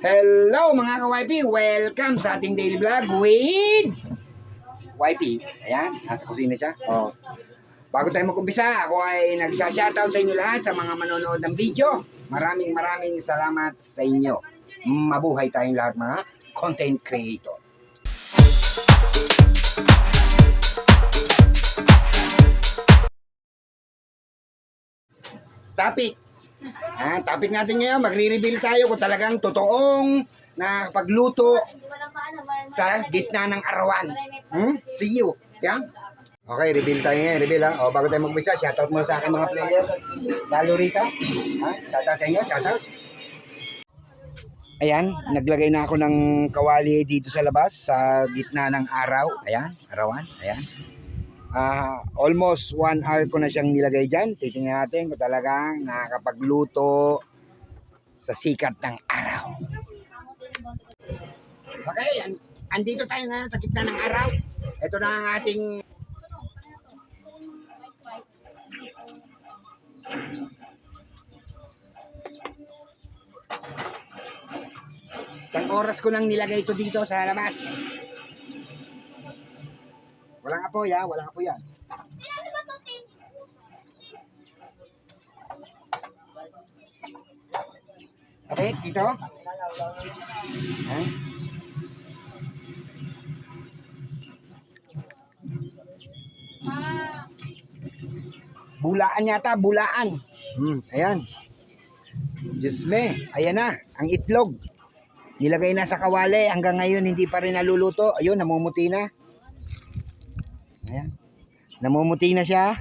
Hello mga ka-YP! Welcome sa ating daily vlog with YP. Ayan, nasa kusina siya. Oh. Bago tayo mag-umpisa, ako ay nagsha-shoutout sa inyo lahat sa mga manonood ng video. Maraming salamat sa inyo. Mabuhay tayong lahat mga content creator. Topic natin ngayon, magre-reveal tayo kung talagang totoong nakapagluto sa gitna ng arawan. See you. Yeah? Okay, reveal tayo ngayon. Reveal ha. O, bago tayo mag-umpisa, shoutout muna sa aking mga player. Lalo rito. Shoutout sa inyo, shoutout. Ayan, naglagay na ako ng kawali dito sa labas, sa gitna ng araw. Ayan, arawan. Ayan. Almost 1 hour ko na siyang nilagay dyan. Titingnan natin kung talagang nakakapagluto sa sikat ng araw. Okay, andito tayo ngayon sa gitna ng araw. Ito na ang ating isang oras ko nang nilagay ito dito sa labas. Walang apoy ha, walang apoy yan. Okay, dito. Bulaan yata, bulaan. Ayan. Diyos me, ayan na, ang itlog. Nilagay na sa kawali, hanggang ngayon hindi pa rin naluluto. Ayun, namumuti na. Ayan. Namumuti na siya.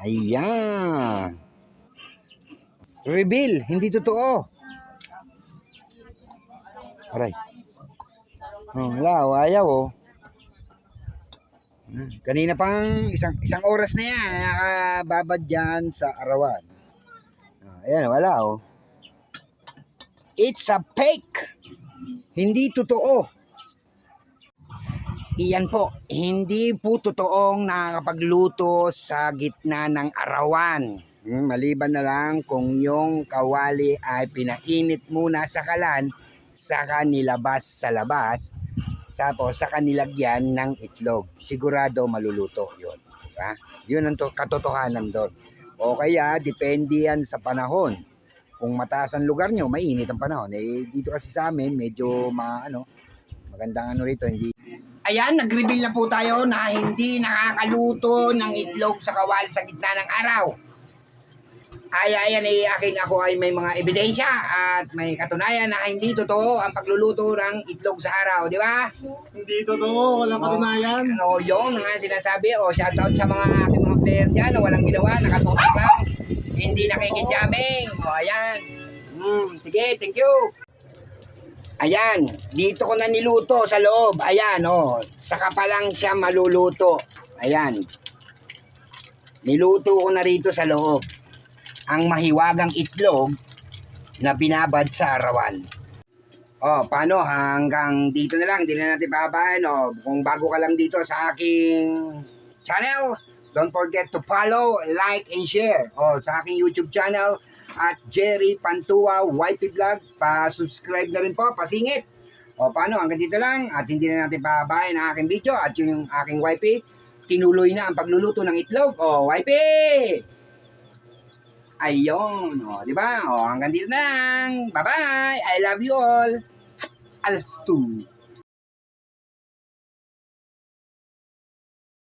Ayan. Reveal, hindi totoo. Aray. Wala, ayaw oh. Kanina pang isang oras na yan, nakababad dyan sa arawan. Ayan, wala oh. It's a fake. Hindi totoo. Iyan po, hindi po totoong nakakapagluto sa gitna ng arawan. Maliban na lang kung yung kawali ay pinainit muna sa kalan, saka nilabas sa labas, tapos saka nilagyan ng itlog. Sigurado maluluto yun. Diba? Yun ang katotohanan doon. O kaya, depende yan sa panahon. Kung mataas ang lugar nyo, mainit ang panahon. Dito kasi sa amin, medyo magandang rito, hindi. Ayan, nag-reveal na po tayo na hindi nakakaluto ng itlog sa kawali sa gitna ng araw. Ayan, ako ay may mga ebidensya at may katunayan na hindi totoo ang pagluluto ng itlog sa araw, di ba? Hindi totoo, walang katunayan. Yun nga sinasabi. Shoutout sa mga aking mga player dyan na walang ginawa, nakatutok lang. Hindi nakikijaming. Ayan. Sige, thank you. Ayan, dito ko na niluto sa loob. Ayan, saka pa lang siya maluluto. Ayan. Niluto ko na rito sa loob ang mahiwagang itlog na binabad sa arawan. Paano? Hanggang dito na lang. Hindi na natin pahabain. Kung bago ka lang dito sa aking channel, don't forget to follow, like, and share. Sa aking YouTube channel at Jerry Pantua YP Vlog. Pa-subscribe na rin po, pasingit. Paano? Hanggang dito lang at hindi na natin pahabain ang aking video at yung aking YP. Tinuloy na ang pagluluto ng itlog. YP! Ayun, di ba? Hanggang dito lang. Bye-bye. I love you all. Alastu.